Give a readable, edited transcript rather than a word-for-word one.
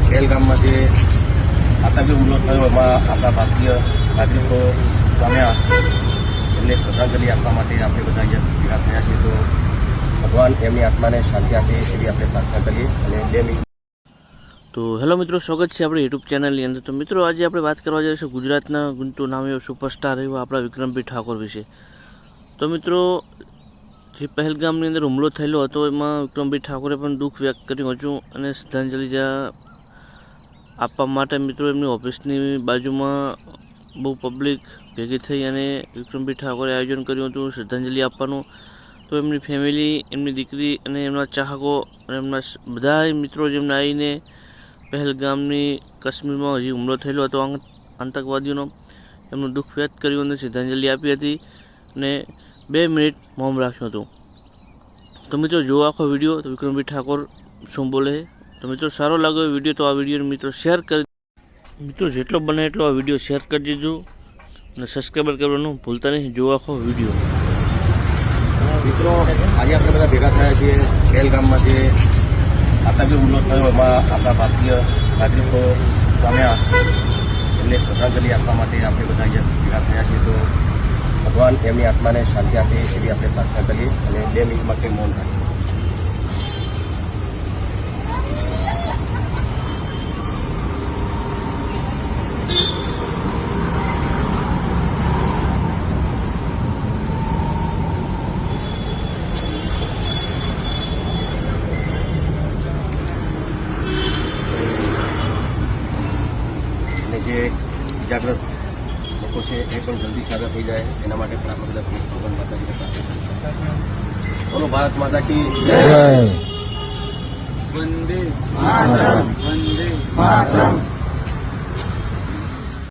પહેલગામમાં જે આતંકી હુમલો થયો એમાં આપણા ભારતીય નાગરિકો પામ્યા એમને શ્રદ્ધાંજલિ આપવા માટે આપણે બધા ભેગા થયા છીએ. તો ભગવાન એમની આત્માને શાંતિ આપે એવી આપણે પ્રાર્થના કરીએ. અને 2 મિનિટ. તો હેલો મિત્રો, સ્વાગત છે આપણી યુટ્યુબ ચેનલની અંદર. તો મિત્રો, આજે આપણે વાત કરવા જઈએ છીએ ગુજરાતના ગુંટુ નામે સુપરસ્ટાર એવા આપણા વિક્રમભાઈ ઠાકોર વિશે. તો મિત્રો, જે પહેલગામની અંદર હુમલો થયેલો હતો એમાં વિક્રમભાઈ ઠાકોરે પણ દુઃખ વ્યક્ત કર્યું હતું અને શ્રદ્ધાંજલિ આપવા માટે મિત્રો એમની ઓફિસની બાજુમાં બહુ પબ્લિક ભેગી થઈ અને વિક્રમભાઈ ઠાકોરે આયોજન કર્યું હતું શ્રદ્ધાંજલિ આપવાનું. તો એમની ફેમિલી, એમની દીકરી અને એમના ચાહકો અને એમના બધા મિત્રો જેમને આવીને પહેલગામની કાશ્મીરમાં જે હુમલો થયેલો હતો આતંકવાદીઓનો, એમનું દુઃખ વ્યક્ત કર્યું અને શ્રદ્ધાંજલિ આપી હતી અને 2 મિનિટ મૌન રાખ્યું હતું. તો મિત્રો, જો આખો વિડીયો તો વિક્રમભાઈ ઠાકોર શું બોલે. તો મિત્રો, સારો લાગ્યો વિડીયો તો આ વિડીયોને મિત્રો શેર કરી મિત્રો, જેટલો બને એટલો આ વિડીયો શેર કરી દેજો અને સબસ્ક્રાઈબર કરવાનું ભૂલતા નહીં. જો આખો વિડીયો. મિત્રો, આજે આપણે બધા ભેગા થયા છીએ પહેલગામમાં જે આતંકી હુમલો થયો એમાં આપણા ભારતીય નાગરિકો પામ્યા એમને શ્રદ્ધાંજલિ આપવા માટે આપણે બધા ભેગા થયા છીએ. તો ભગવાન એમની આત્માને શાંતિ આપે એવી આપણે પ્રાર્થના કરીએ. અને 2 મિનિટ માટે મૌન રાખીએ. જે ઇજાગ્રસ્ત લોકો છે એ પણ જલ્દી સાજા થઈ જાય એના માટે પણ આપણે બધા ભગવાન માતાજીને પ્રાર્થના કરીએ. બોલો ભારત માતા કી જય. વંદે માતરમ. વંદે માતરમ.